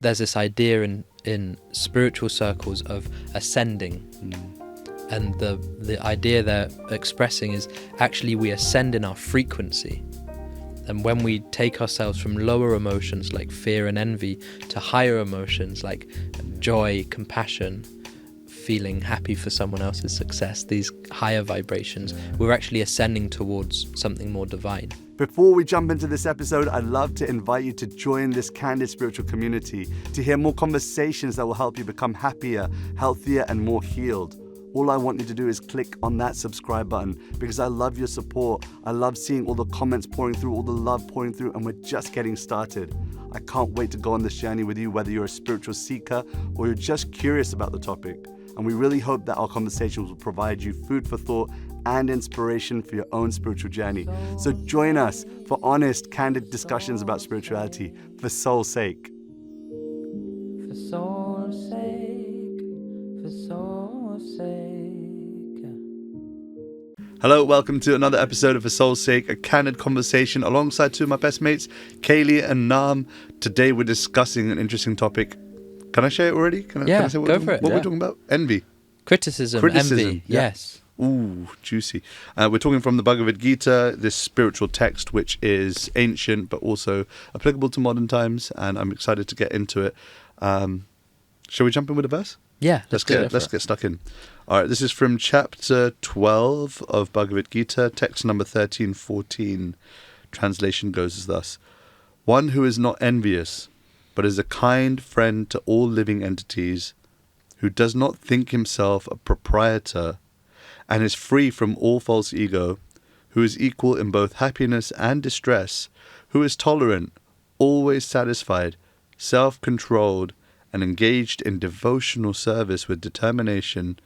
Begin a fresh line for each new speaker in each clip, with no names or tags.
there's this idea in spiritual circles of ascending. And the idea they're expressing is actually we ascend in our frequency. And when we take ourselves from lower emotions like fear and envy to higher emotions like joy, compassion, feeling happy for someone else's success, these higher vibrations, we're actually ascending towards something more divine.
Before we jump into this episode, I'd love to invite you to join this candid spiritual community to hear more conversations that will help you become happier, healthier, and more healed. All I want you to do is click on that subscribe button because I love your support. I love seeing all the comments pouring through, all the love pouring through, and we're just getting started. I can't wait to go on this journey with you, whether you're a spiritual seeker or you're just curious about the topic. And we really hope that our conversations will provide you food for thought and inspiration for your own spiritual journey. So join us for honest, candid discussions about spirituality for soul's sake.
For soul's sake, for soul's sake.
Hello, welcome to another episode of For Soul's Sake, a candid conversation alongside two of my best mates, Keli and Nāma. Today we're discussing an interesting topic. Can I share it already? Can I say
go for it.
What we're talking about? Envy.
Criticism, envy,
yeah.
yes.
Ooh, juicy. We're talking from the Bhagavad Gita, this spiritual text which is ancient but also applicable to modern times, and I'm excited to get into it. Shall we jump in with a verse?
Yeah,
Let's get stuck in. All right, this is from chapter 12 of Bhagavad Gita, text number 1314. Translation goes as thus: One who is not envious, but is a kind friend to all living entities, who does not think himself a proprietor, and is free from all false ego, who is equal in both happiness and distress, who is tolerant, always satisfied, self-controlled, and engaged in devotional service with determination,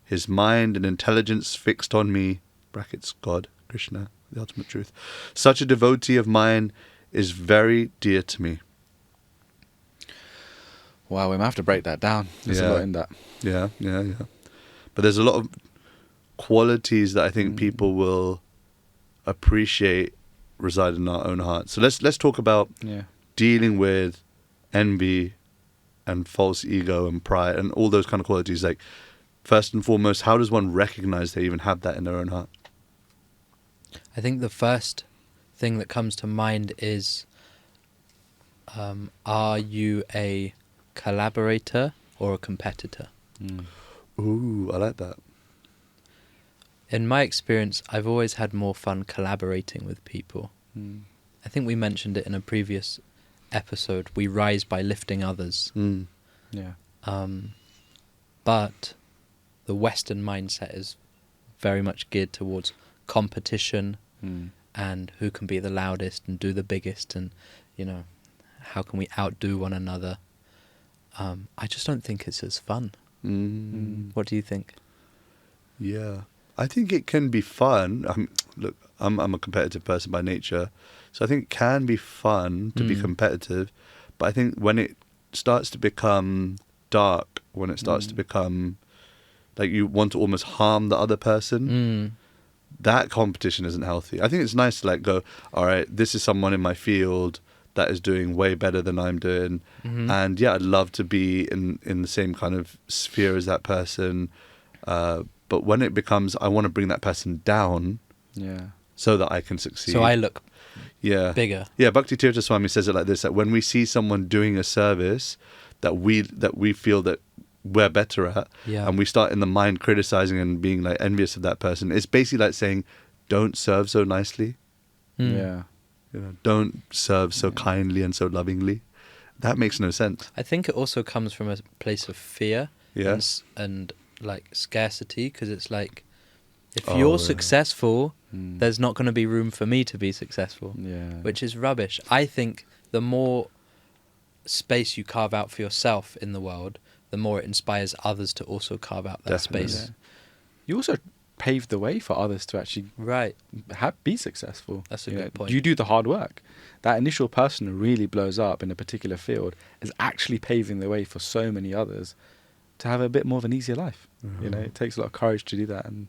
his mind and intelligence fixed on me, brackets God, Krishna, the ultimate truth. Such a devotee of mine is very dear to me.
Wow, we might have to break that down. There's a lot in that.
Yeah. But there's a lot of qualities that I think people will appreciate reside in our own hearts. So let's talk about dealing with envy and false ego and pride and all those kind of qualities. Like, first and foremost, how does one recognize they even have that in their own heart?
I think the first thing that comes to mind is, are you a collaborator or a competitor?
Ooh, I like that.
In my experience, I've always had more fun collaborating with people. I think we mentioned it in a previous episode. We rise by lifting others. But the Western mindset is very much geared towards competition and who can be the loudest and do the biggest, and how can we outdo one another. I just don't think it's as fun. What do you think?
Yeah, I think it can be fun. Look, I'm a competitive person by nature, so I think it can be fun to be competitive. But I think when it starts to become dark, when it starts to become like you want to almost harm the other person, that competition isn't healthy. I think it's nice to go, all right, this is someone in my field that is doing way better than I'm doing. And yeah, I'd love to be in the same kind of sphere as that person. But when it becomes, I want to bring that person down so that I can succeed.
So I look bigger.
Yeah, Bhakti Tirtha Swami says it like this, that when we see someone doing a service that we feel that we're better at, and we start in the mind criticizing and being like envious of that person, it's basically like saying, don't serve so nicely. Don't serve so kindly and so lovingly. That makes no sense.
I think it also comes from a place of fear and like scarcity, because it's like, if you're successful, there's not going to be room for me to be successful, which is rubbish. I think the more space you carve out for yourself in the world, the more it inspires others to also carve out that space.
You also pave the way for others to actually be successful.
That's a good point.
You do the hard work. That initial person who really blows up in a particular field is actually paving the way for so many others to have a bit more of an easier life. It takes a lot of courage to do that. And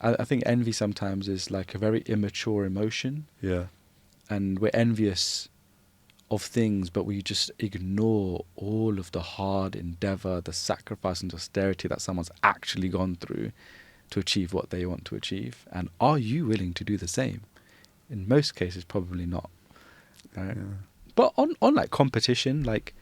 I think envy sometimes is like a very immature emotion. And we're envious of things, but we just ignore all of the hard endeavor, the sacrifice and austerity that someone's actually gone through to achieve what they want to achieve? And are you willing to do the same? In most cases, probably not. Right?
Yeah.
But on like competition, like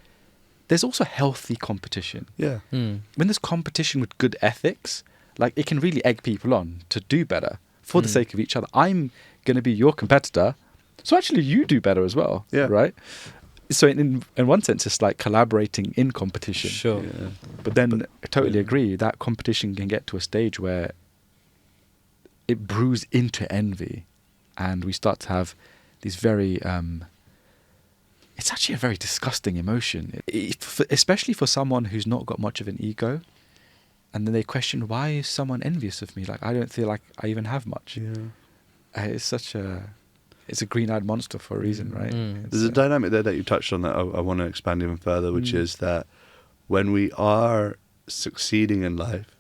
there's also healthy competition.
Yeah.
Mm.
When there's competition with good ethics, like it can really egg people on to do better for the sake of each other. I'm going to be your competitor, so actually you do better as well.
Yeah.
Right? So in one sense, it's like collaborating in competition.
Sure.
Yeah.
But then I totally agree, that competition can get to a stage where it brews into envy, and we start to have these very... it's actually a very disgusting emotion, especially for someone who's not got much of an ego. And then they question, why is someone envious of me? Like, I don't feel like I even have much.
Yeah.
It's a green-eyed monster for a reason, right?
Mm.
There's a dynamic there that you touched on that I want to expand even further, which is that when we are succeeding in life,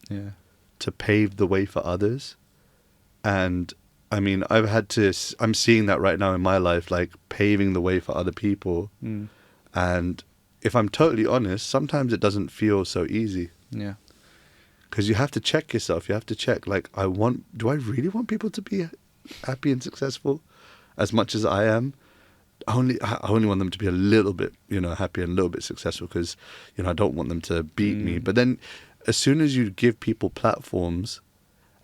Yeah.
to pave the way for others, and I mean, I'm seeing that right now in my life, like paving the way for other people.
Mm.
And if I'm totally honest, sometimes it doesn't feel so easy.
Yeah.
Because you have to check yourself. You have to check, like, do I really want people to be happy and successful as much as I am? I only want them to be a little bit, happy and a little bit successful, because, I don't want them to beat me. But then as soon as you give people platforms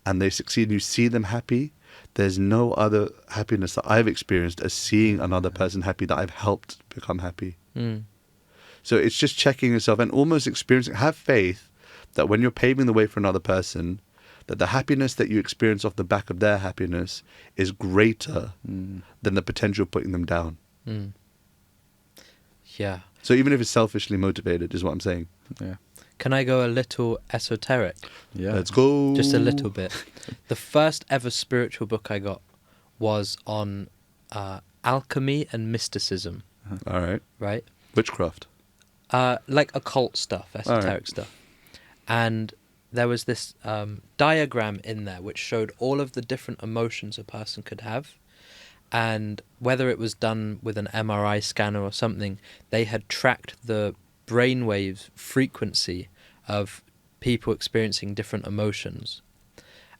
and they succeed, you see them happy, there's no other happiness that I've experienced as seeing another person happy that I've helped become happy.
Mm.
So it's just checking yourself and almost experiencing, have faith that when you're paving the way for another person, that the happiness that you experience off the back of their happiness is greater than the potential of putting them down.
Mm. Yeah.
So even if it's selfishly motivated, is what I'm saying.
Yeah.
Can I go a little esoteric?
Yeah.
Let's go.
Just a little bit. The first ever spiritual book I got was on alchemy and mysticism,
All right.
right?
Witchcraft.
Like occult stuff, esoteric stuff. And there was this diagram in there which showed all of the different emotions a person could have. And whether it was done with an MRI scanner or something, they had tracked the brainwave frequency of people experiencing different emotions.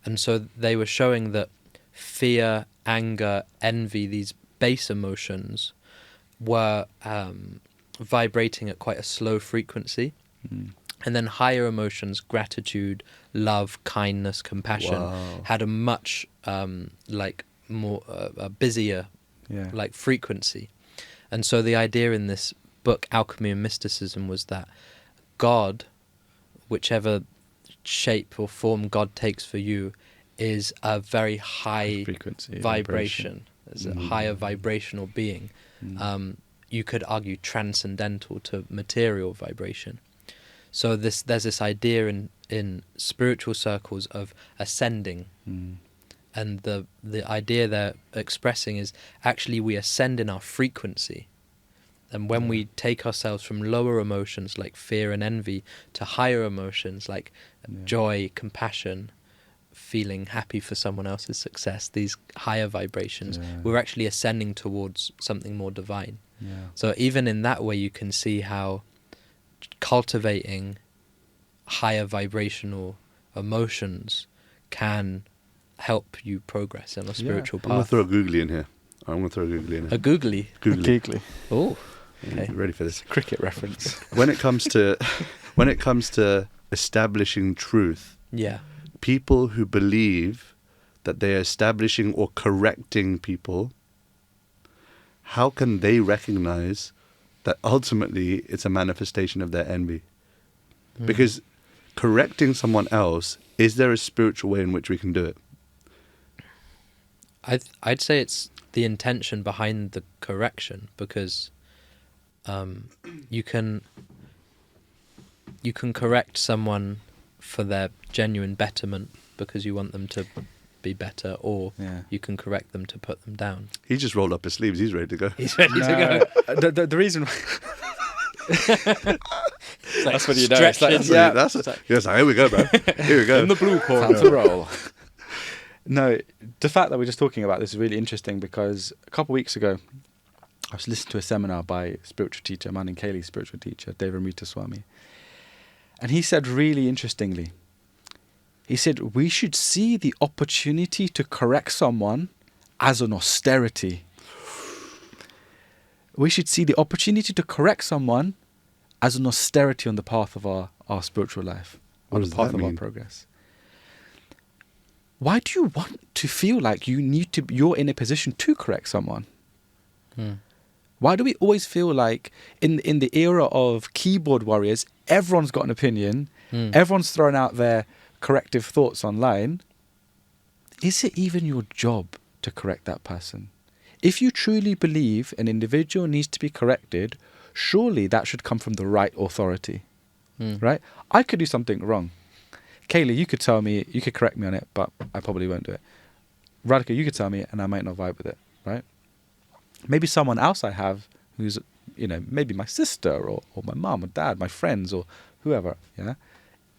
And so they were showing that fear, anger, envy, these base emotions, were vibrating at quite a slow frequency. And then higher emotions, gratitude, love, kindness, compassion, had a much more busier frequency. And so the idea in this book, Alchemy and Mysticism, was that God, whichever shape or form God takes for you, is a very high
frequency
vibration. It's a higher vibrational being. You could argue transcendental to material vibration. So there's this idea in spiritual circles of ascending. And the idea they're expressing is actually we ascend in our frequency. And when we take ourselves from lower emotions like fear and envy to higher emotions like joy, compassion, feeling happy for someone else's success, these higher vibrations, we're actually ascending towards something more divine. So even in that way, you can see how cultivating higher vibrational emotions can help you progress on a spiritual
I'm going to
path.
throw a googly in here.
A googly?
Googly.
Oh,
Okay.
okay.
Ready for this?
Cricket reference.
When it comes to establishing truth,
Yeah.
people who believe that they are establishing or correcting people, how can they recognize that ultimately it's a manifestation of their envy? Because correcting someone else, is there a spiritual way in which we can do it?
I'd say it's the intention behind the correction, because you can correct someone for their genuine betterment because you want them to be better, or you can correct them to put them down.
He just rolled up his sleeves. He's ready to go.
He's ready to go.
The reason...
That's
what you know.
Yes, here we go, bro. Here we go.
In the blue corner. Time to roll. No, the fact that we're just talking about this is really interesting, because a couple of weeks ago, I was listening to a seminar by a spiritual teacher, a man named Keli, spiritual teacher, Devamrita Swami. And he said really interestingly, he said, we should see the opportunity to correct someone as an austerity. We should see the opportunity to correct someone as an austerity on the path of our spiritual life, on the path of our progress. Why do you want to feel like you're in a position to correct someone? Why do we always feel like in the era of keyboard warriors, everyone's got an opinion, everyone's throwing out their corrective thoughts online? Is it even your job to correct that person? If you truly believe an individual needs to be corrected, surely that should come from the right authority, right? I could do something wrong. Kaylee, you could tell me, you could correct me on it, but I probably won't do it. Radhika, you could tell me and I might not vibe with it, right? Maybe someone else I have who's, maybe my sister or my mom or dad, my friends or whoever, yeah?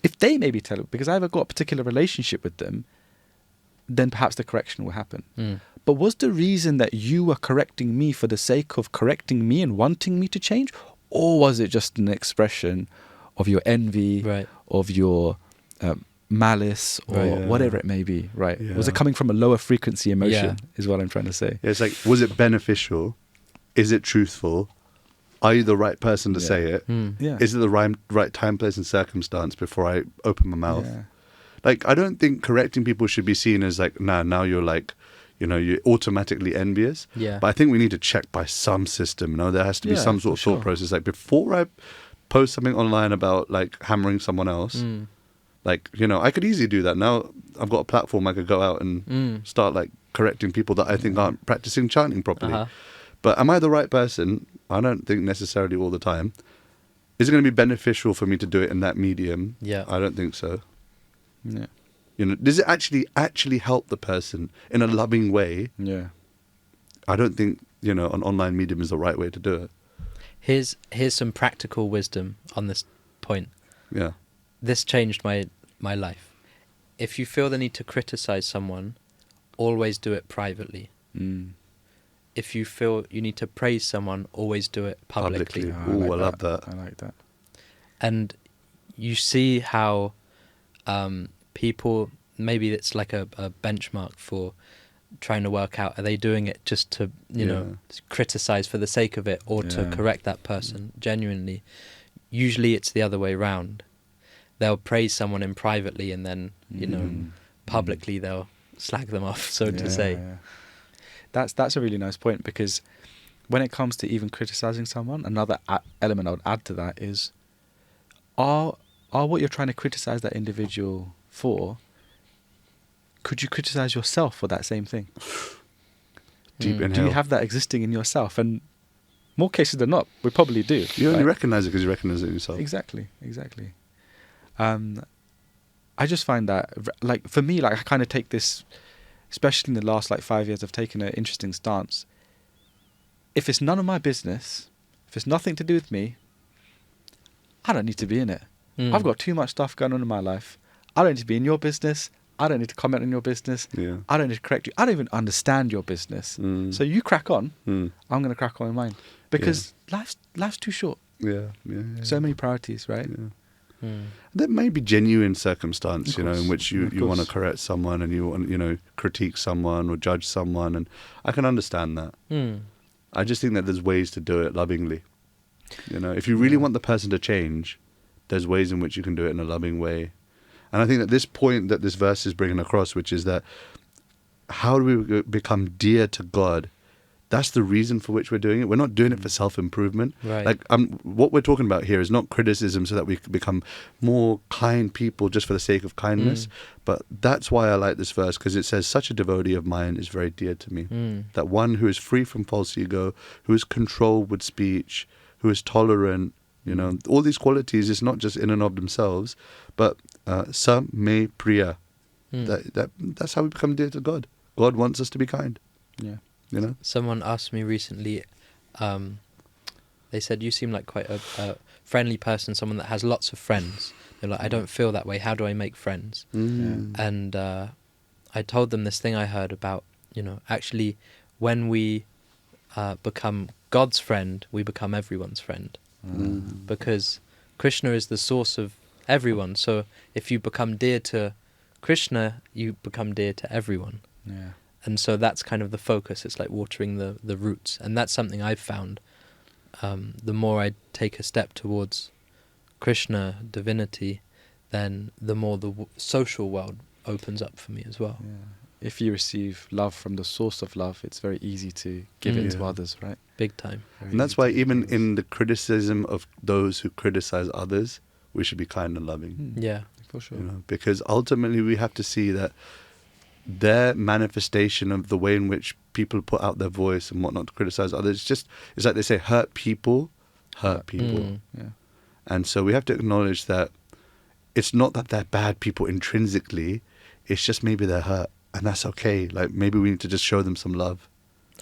If they maybe tell it, because I've got a particular relationship with them, then perhaps the correction will happen. But was the reason that you were correcting me for the sake of correcting me and wanting me to change? Or was it just an expression of your envy,
Right.
of your malice or whatever it may be, right?
Yeah.
Was it coming from a lower frequency emotion is what I'm trying to say.
Yeah, it's like, was it beneficial? Is it truthful? Are you the right person to say it?
Yeah.
Is it the right time, place and circumstance before I open my mouth?
Yeah.
Like, I don't think correcting people should be seen as like, now you're like, you're automatically envious.
Yeah.
But I think we need to check by some system, there has to be some sort of thought process. Like, before I post something online about like hammering someone else, like, I could easily do that. Now I've got a platform, I could go out and start like correcting people that I think aren't practicing chanting properly. But am I the right person? I don't think necessarily all the time. Is it going to be beneficial for me to do it in that medium?
Yeah.
I don't think so.
Yeah.
Does it actually help the person in a loving way?
Yeah.
I don't think, an online medium is the right way to do it.
Here's some practical wisdom on this point.
Yeah.
This changed my life. If you feel the need to criticize someone, always do it privately. If you feel you need to praise someone, always do it publicly.
I love that.
I like that.
And you see how people, maybe it's like a benchmark for trying to work out, are they doing it just to, criticize for the sake of it or to correct that person genuinely? Usually it's the other way around. They'll praise someone in privately and then, publicly they'll slag them off, so to say.
Yeah. That's a really nice point, because when it comes to even criticizing someone, another element I would add to that is, are what you're trying to criticize that individual for, could you criticize yourself for that same thing?
Deep inhale.
Do you have that existing in yourself? And more cases than not, we probably do.
You only recognize it because you recognize it yourself.
Exactly. I just find that, like, for me, like, I kind of take this, especially in the last, 5 years, I've taken an interesting stance. If it's none of my business, if it's nothing to do with me, I don't need to be in it. I've got too much stuff going on in my life. I don't need to be in your business. I don't need to comment on your business.
Yeah.
I don't need to correct you. I don't even understand your business. So you crack on. I'm going to crack on in mine. Because life's too short.
Yeah.
So many priorities, right?
Yeah. There may be genuine circumstance, in which you want to correct someone and you want, critique someone or judge someone, and I can understand that. I just think that there's ways to do it lovingly. If you really want the person to change, there's ways in which you can do it in a loving way. And I think that this point that this verse is bringing across, which is that how do we become dear to God? That's the reason for which we're doing it. We're not doing it for self-improvement.
Right.
Like, what we're talking about here is not criticism so that we can become more kind people just for the sake of kindness. But that's why I like this verse, because it says, such a devotee of mine is very dear to me. That one who is free from false ego, who is controlled with speech, who is tolerant, all these qualities is not just in and of themselves, but sa me priya. That's how we become dear to God. God wants us to be kind.
Yeah.
Someone asked me recently, they said, you seem like quite a friendly person, someone that has lots of friends. They're like, I don't feel that way. How do I make friends? And I told them this thing I heard about, actually, when we become God's friend, we become everyone's friend. Because Krishna is the source of everyone. So if you become dear to Krishna, you become dear to everyone.
Yeah.
And so that's kind of the focus. It's like watering the roots. And that's something I've found. The more I take a step towards Krishna, divinity, then the more the social world opens up for me as well.
Yeah. If you receive love from the source of love, it's very easy to give it to
Yeah.
others, right?
Big time.
Very
And that's
easy
why
to give
even
others.
in the criticism of those who criticize others, we should be kind and loving.
Yeah.
For sure.
You know, because ultimately we have to see that their manifestation of the way in which people put out their voice and whatnot to criticize others, it's like they say, hurt people.
Yeah.
And so we have to acknowledge that it's not that they're bad people intrinsically, it's just maybe they're hurt. And that's okay. Like maybe we need to just show them some love.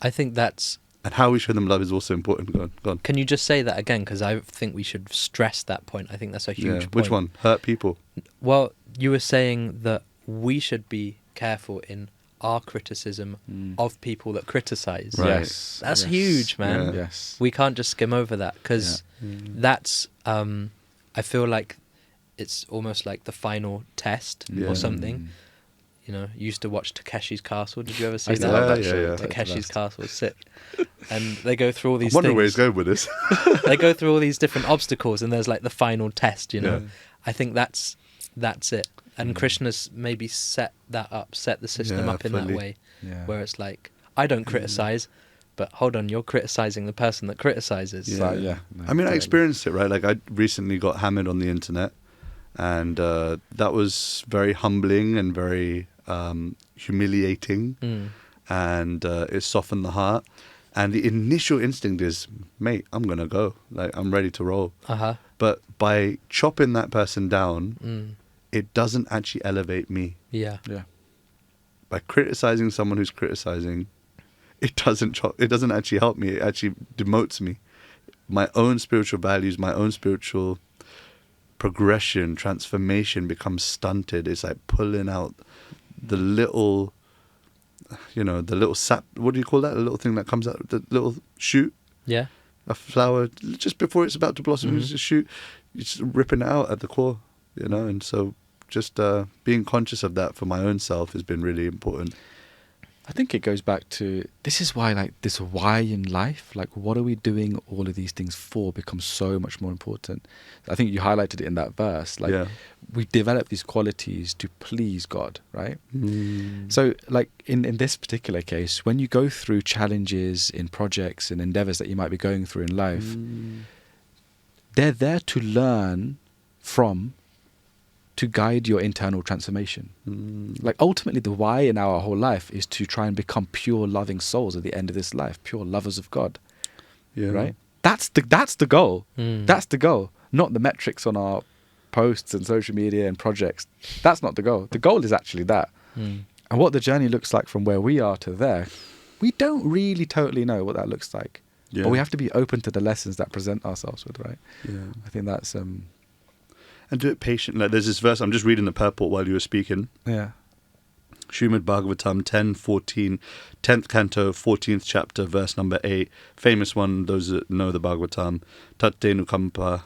I think that's...
And how we show them love is also important. Go on.
Can you just say that again? Because I think we should stress that point. I think that's a huge point.
Which one? Hurt people.
Well, you were saying that we should be careful in our criticism of people that criticize.
Right.
Yes.
That's
yes.
huge, man.
Yeah.
Yes.
We can't just skim over that because that's, I feel like it's almost like the final test
Yeah.
or something. You know, you used to watch Takeshi's Castle. Did you ever see
I used to
that?
love that
Yeah,
show.
yeah.
That's the
Takeshi's
best.
Castle is sick. And they go through all
I'm
these
wondering where he's
things.
going with this.
They go through all these different obstacles and there's like the final test, you know.
Yeah.
I think that's it. And Krishna's maybe set that up, set the system
Yeah,
up in
fully.
that way,
Yeah.
where it's like, I don't criticize, but hold on, you're criticizing the person that criticizes.
Yeah.
Yeah. No,
I mean, I
totally.
experienced it, right? Like, I recently got hammered on the internet, and that was very humbling and very humiliating, and it softened the heart. And the initial instinct is, mate, I'm going to go. Like, I'm ready to roll.
Uh-huh.
But by chopping that person down, it doesn't actually elevate me.
Yeah.
Yeah.
By criticizing someone who's criticizing, it doesn't actually help me. It actually demotes me. My own spiritual values, my own spiritual progression, transformation becomes stunted. It's like pulling out the little, the little sap. What do you call that? The little thing that comes out, the little shoot,
Yeah.
a flower, just before it's about to blossom, it's a shoot. You're just ripping it out at the core, And so just being conscious of that for my own self has been really important.
I think it goes back to, this is why, like, this why in life, like, what are we doing all of these things for becomes so much more important. I think you highlighted it in that verse. Like, we develop these qualities to please God, right? So, like, in this particular case, when you go through challenges in projects and endeavors that you might be going through in life, they're there to learn from, to guide your internal transformation. Like, ultimately, the why in our whole life is to try and become pure loving souls at the end of this life, pure lovers of God, right? That's the goal. That's the goal, not the metrics on our posts and social media and projects. That's not the goal. The goal is actually that. And what the journey looks like from where we are to there, we don't really totally know what that looks like.
Yeah.
But we have to be open to the lessons that present ourselves with, right?
Yeah.
I think that's
And do it patiently. Like, there's this verse, I'm just reading the purport while you were speaking.
yeah.
Srimad Bhagavatam 10:14, 10th canto, 14th chapter, verse number 8. Famous one, those that know the Bhagavatam. Tatte nukampa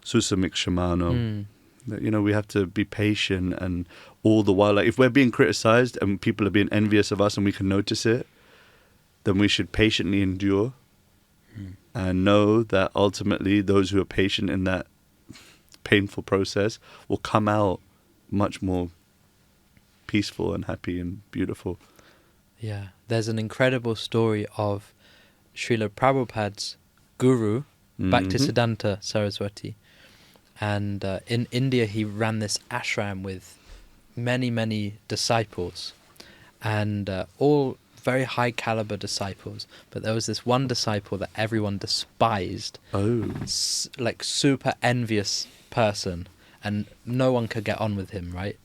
susamikshmano. We have to be patient, and all the while, like, if we're being criticized and people are being envious of us and we can notice it, then we should patiently endure and know that ultimately those who are patient in that painful process will come out much more peaceful and happy and beautiful.
Yeah. There's an incredible story of Srila Prabhupada's guru, Bhaktisiddhanta Saraswati. And in India, he ran this ashram with many, many disciples. And all very high caliber disciples. But there was this one disciple that everyone despised.
Oh.
Like super envious person. And no one could get on with him, right?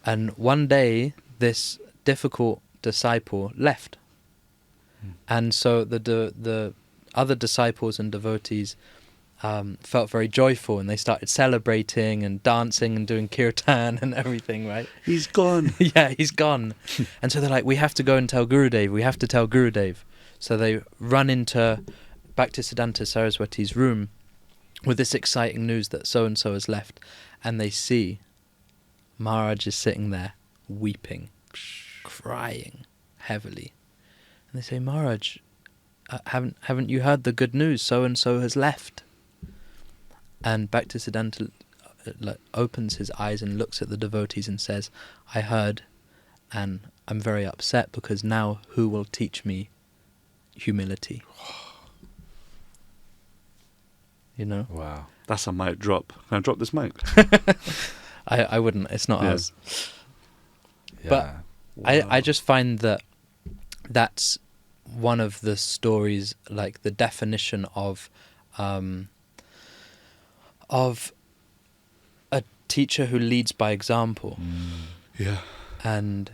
And one day, this difficult disciple left. And so the other disciples and devotees felt very joyful, and they started celebrating and dancing and doing kirtan and everything, right?
He's gone.
Yeah, he's gone. And so they're like, we have to go and tell Gurudev. We have to tell Gurudev. So they run into Bhaktisiddhanta Saraswati's room with this exciting news that so-and-so has left, and they see Maharaj is sitting there weeping, crying heavily. And they say, Maharaj, haven't you heard the good news? So-and-so has left. And Bhaktisiddhanta opens his eyes and looks at the devotees and says, I heard, and I'm very upset because now who will teach me humility? You know?
Wow.
That's a mic drop. Can I drop this mic?
I wouldn't. It's not ours.
Yeah.
But
Wow.
I just find that that's one of the stories, like the definition of a teacher who leads by example.
Yeah.
And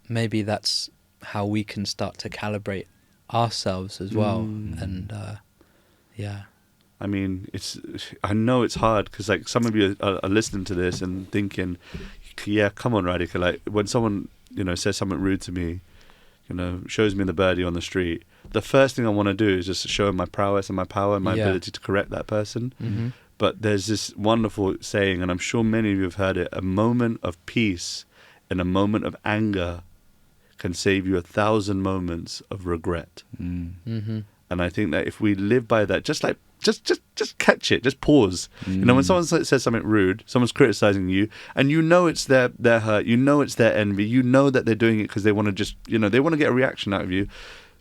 maybe that's how we can start to calibrate ourselves as well. And yeah.
I mean, I know it's hard because like some of you are listening to this and thinking, yeah, come on, Radhika. Like when someone, says something rude to me, shows me the birdie on the street, the first thing I want to do is just show my prowess and my power and my ability to correct that person.
Mm-hmm.
But there's this wonderful saying, and I'm sure many of you have heard it, a moment of peace and a moment of anger can save you 1,000 moments of regret.
Mm-hmm.
And I think that if we live by that, just catch it, just pause. When someone says something rude, someone's criticizing you, and it's their hurt, it's their envy, that they're doing it because they want to just, they want to get a reaction out of you.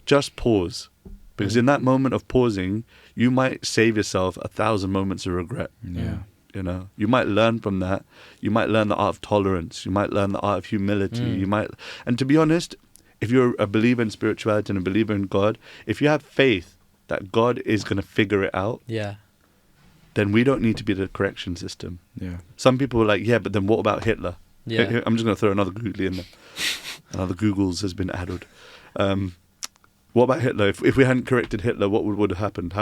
Just pause, because in that moment of pausing, you might save yourself 1,000 moments of regret.
Yeah.
You might learn from that. You might learn the art of tolerance. You might learn the art of humility. And to be honest, if you're a believer in spirituality and a believer in God, if you have faith that God is going to figure it out, then we don't need to be the correction system.
Yeah.
Some people are like, yeah, but then what about Hitler?
Yeah.
I'm just going to throw another Googly in there. Another Googles has been added. What about Hitler? If we hadn't corrected Hitler, what would have happened?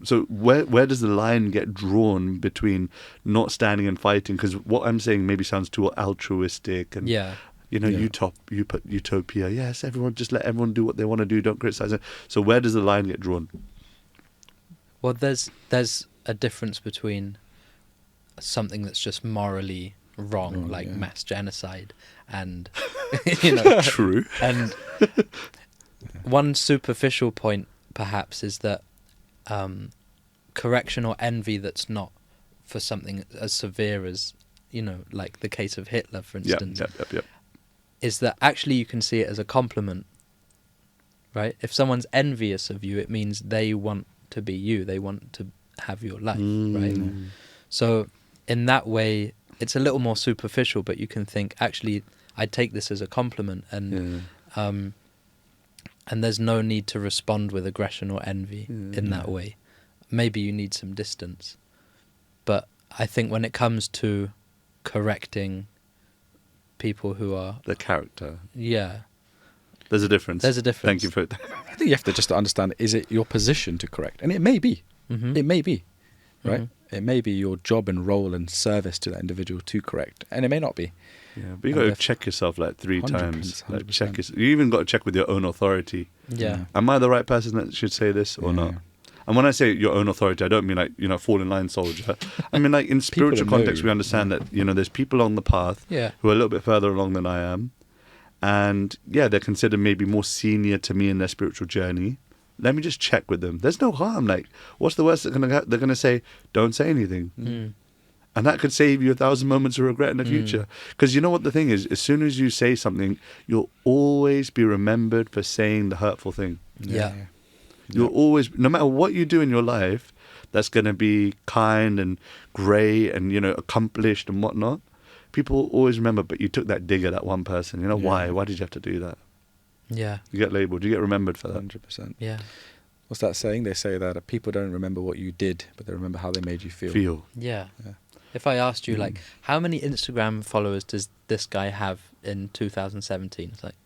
So where does the line get drawn between not standing and fighting? Because what I'm saying maybe sounds too altruistic and utopia. Yes, everyone, just let everyone do what they want to do. Don't criticize it. So where does the line get drawn?
Well, there's a difference between something that's just morally wrong, like mass genocide, and
True.
And one superficial point, perhaps, is that correction or envy that's not for something as severe as, like the case of Hitler, for instance, is that actually you can see it as a compliment, right? If someone's envious of you, it means they want to be you. They want to have your life, right? So in that way, it's a little more superficial, but you can think, actually, I'd take this as a compliment, and there's no need to respond with aggression or envy in that way. Maybe you need some distance. But I think when it comes to correcting people who are...
The character.
Yeah.
There's a difference. Thank you for it.
I think you have to just understand, is it your position to correct? And it may be.
Mm-hmm.
It may be, right?
Mm-hmm.
It may be your job and role and service to that individual to correct. And it may not be.
Yeah, but you got to check yourself like 3 times.
100%.
Like check you even got to check with your own authority.
Yeah.
Am I the right person that should say this or not? And when I say your own authority, I don't mean like, fall in line soldier. I mean like in spiritual context, we understand that, there's people on the path who are a little bit further along than I am. And they're considered maybe more senior to me in their spiritual journey. Let me just check with them. There's no harm. Like, what's the worst they're going to say? Don't say anything. And that could save you 1,000 moments of regret in the future. Because you know what the thing is? As soon as you say something, you'll always be remembered for saying the hurtful thing. You'll always, no matter what you do in your life, that's going to be kind and great and, accomplished and whatnot. People always remember, but you took that dig at that one person. Why? Why did you have to do that?
Yeah.
You get labelled. You get remembered for that.
100%.
Yeah.
What's that saying? They say that people don't remember what you did, but they remember how they made you feel.
Yeah. If I asked you, like, how many Instagram followers does this guy have in 2017? It's like,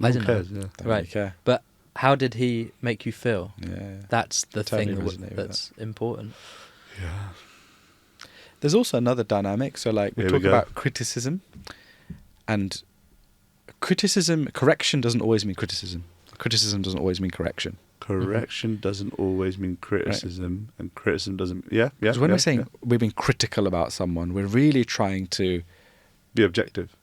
I don't know.
Yeah.
Don't
Right.
really care.
But how did he make you feel?
Yeah.
That's the
Totally
thing
resonate with
that's important.
Yeah.
There's also another dynamic. So, like, we
Here we
talk
go.
about criticism, and correction doesn't always mean criticism. Criticism doesn't always mean correction.
Correction doesn't always mean criticism, and criticism doesn't. Yeah.
Because when we're saying we're being critical about someone, we're really trying to
be objective,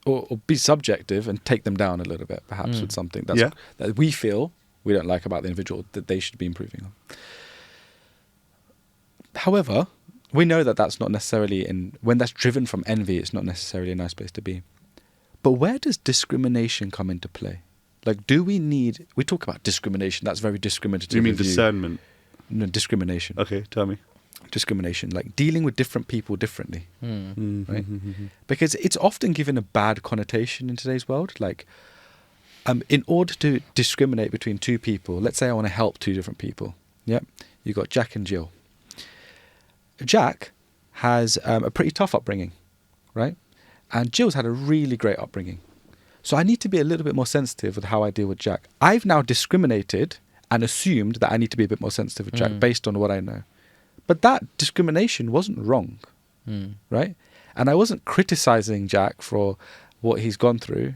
or be subjective and take them down a little bit, perhaps with something that we feel we don't like about the individual that they should be improving on. However, we know that that's not necessarily when that's driven from envy, it's not necessarily a nice place to be. But where does discrimination come into play? Like, we talk about discrimination, that's very discriminative.
Do you mean discernment?
No, discrimination.
Okay, tell me.
Discrimination, like dealing with different people differently, right?
Mm-hmm.
Because it's often given a bad connotation in today's world. Like, in order to discriminate between two people, let's say I want to help two different people. Yep, you got Jack and Jill. Jack has a pretty tough upbringing, right? And Jill's had a really great upbringing. So I need to be a little bit more sensitive with how I deal with Jack. I've now discriminated and assumed that I need to be a bit more sensitive with Jack based on what I know. But that discrimination wasn't wrong, right? And I wasn't criticizing Jack for what he's gone through,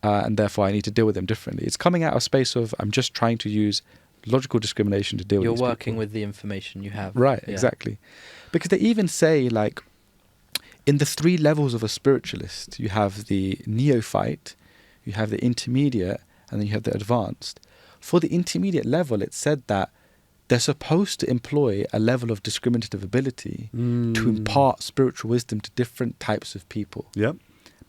and therefore I need to deal with him differently. It's coming out of a space of I'm just trying to use logical discrimination to deal with these people.
You're working with the information you have.
Right, exactly. Because they even say, like, in the 3 levels of a spiritualist, you have the neophyte, you have the intermediate, and then you have the advanced. For the intermediate level, it said that they're supposed to employ a level of discriminative ability to impart spiritual wisdom to different types of people.
Yep.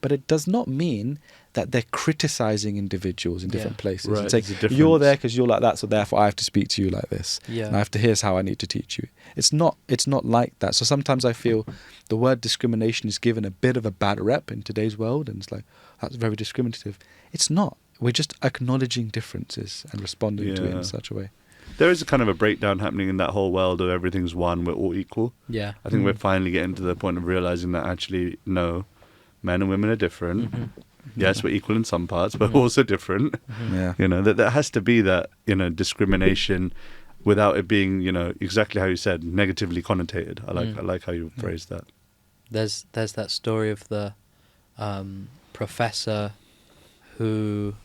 But it does not mean that they're criticizing individuals in different places.
Right.
And saying, you're there because you're like that, so therefore I have to speak to you like this.
Yeah.
And here's how I need to teach you. It's not like that. So sometimes I feel the word discrimination is given a bit of a bad rep in today's world, and it's like, that's very discriminative. It's not. We're just acknowledging differences and responding to it in such a way.
There is a kind of a breakdown happening in that whole world of everything's one, we're all equal.
Yeah.
I think we're finally getting to the point of realizing that actually, no, men and women are different. Yes, we're equal in some parts, but also different.
Yeah.
You know, that there has to be that, discrimination without it being, exactly how you said, negatively connotated. I like how you phrased that.
There's that story of the professor who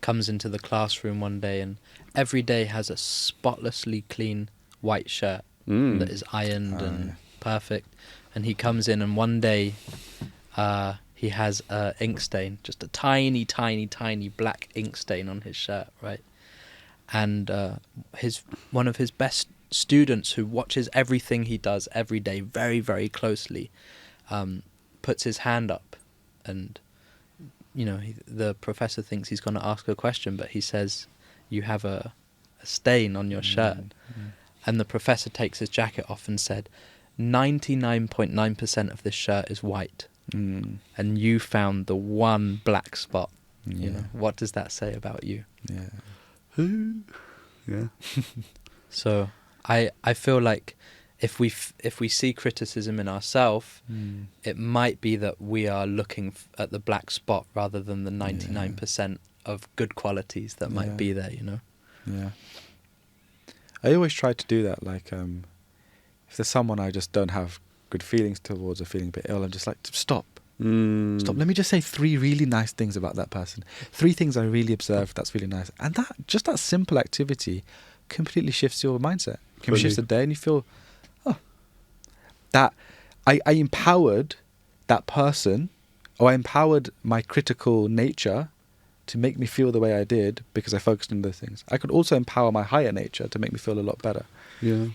comes into the classroom one day and every day has a spotlessly clean white shirt that is ironed and perfect. And he comes in and one day he has an ink stain, just a tiny, tiny, tiny black ink stain on his shirt, right? And one of his best students who watches everything he does every day very, very closely puts his hand up and the professor thinks he's going to ask a question, but he says, you have a stain on your shirt. And the professor takes his jacket off and said, 99.9% of this shirt is white. And you found the one black spot. What does that say about you?
Yeah.
So I feel like if we see criticism in ourselves, it might be that we are looking at the black spot rather than the 99% of good qualities that might be there,
Yeah. I always try to do that. Like, if there's someone I just don't have good feelings towards or feeling a bit ill, I'm just like, stop. Stop. Let me just say 3 really nice things about that person. 3 things I really observed that's really nice. And that simple activity completely shifts your mindset. Shifts the day and you feel, that I empowered that person, or I empowered my critical nature to make me feel the way I did because I focused on those things. I could also empower my higher nature to make me feel a lot better.
Yeah.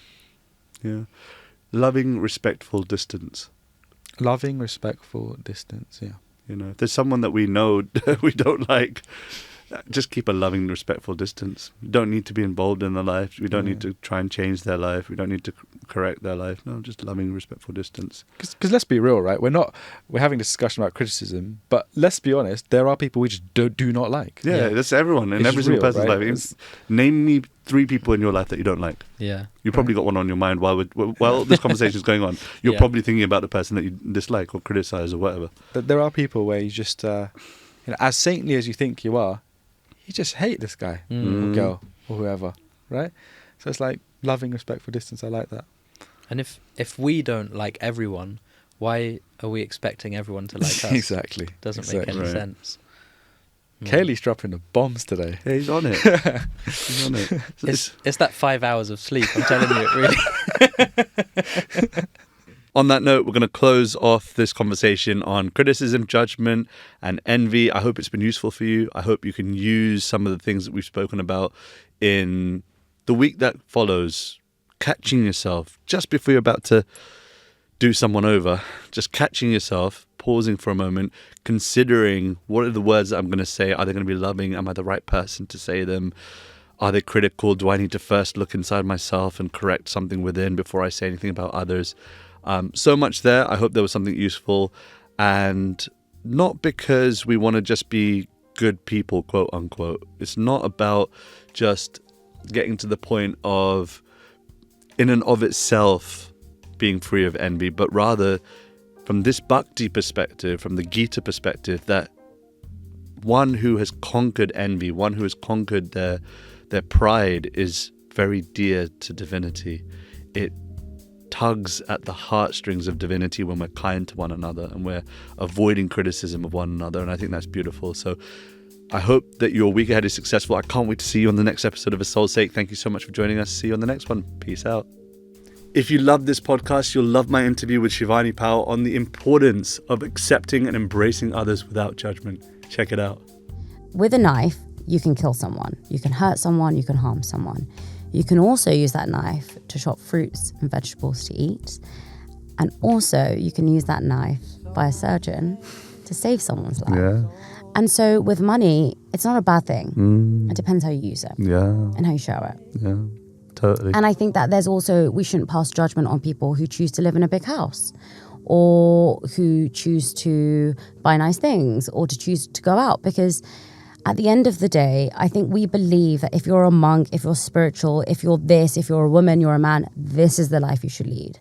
Loving, respectful distance.
Loving, respectful distance, yeah.
If there's someone that we know we don't like, just keep a loving, respectful distance. We don't need to be involved in their life. We don't need to try and change their life. We don't need to correct their life. No, just loving, respectful distance.
Because let's be real, right? We're having this discussion about criticism, but let's be honest, there are people we just do not like.
Yeah, that's everyone in every single person's life. Name me 3 people in your life that you don't like.
Yeah.
You probably got one on your mind while this conversation is going on. You're probably thinking about the person that you dislike or criticize or whatever.
But there are people where you just, as saintly as you think you are, you just hate this guy or girl or whoever, right? So it's like loving, respectful distance. I like that.
And if we don't like everyone, why are we expecting everyone to like us?
Exactly.
Doesn't make any sense.
Keli's dropping the bombs today.
Yeah, he's on it. He's on it.
It's that 5 hours of sleep. I'm telling you, it really.
On that note, we're going to close off this conversation on criticism, judgment, and envy. I hope it's been useful for you. I hope you can use some of the things that we've spoken about in the week that follows. Catching yourself just before you're about to do someone over, just catching yourself, pausing for a moment, considering what are the words that I'm going to say. Are they going to be loving? Am I the right person to say them? Are they critical? Do I need to first look inside myself and correct something within before I say anything about others? So much there. I hope there was something useful, and not because we want to just be good people, quote unquote. It's not about just getting to the point of, in and of itself, being free of envy, but rather from this bhakti perspective, from the Gita perspective, that one who has conquered envy, one who has conquered their pride, is very dear to divinity. It tugs at the heartstrings of divinity when we're kind to one another and we're avoiding criticism of one another, and I think that's beautiful. So I hope that your week ahead is successful. I can't wait to see you on the next episode of A Soul's Sake. Thank you so much for joining us. See you on the next one. Peace out. If you love this podcast, you'll love my interview with Shivani Powell on the importance of accepting and embracing others without judgment. Check it out.
With a knife, you can kill someone. You can hurt someone. You can harm someone. You can also use that knife to chop fruits and vegetables to eat. And also, you can use that knife by a surgeon to save someone's life.
Yeah.
And so with money, it's not a bad thing. It depends how you use it and how you show it.
Yeah, totally.
And I think that we shouldn't pass judgment on people who choose to live in a big house, or who choose to buy nice things, or to choose to go out, because at the end of the day, I think we believe that if you're a monk, if you're spiritual, if you're this, if you're a woman, you're a man, this is the life you should lead.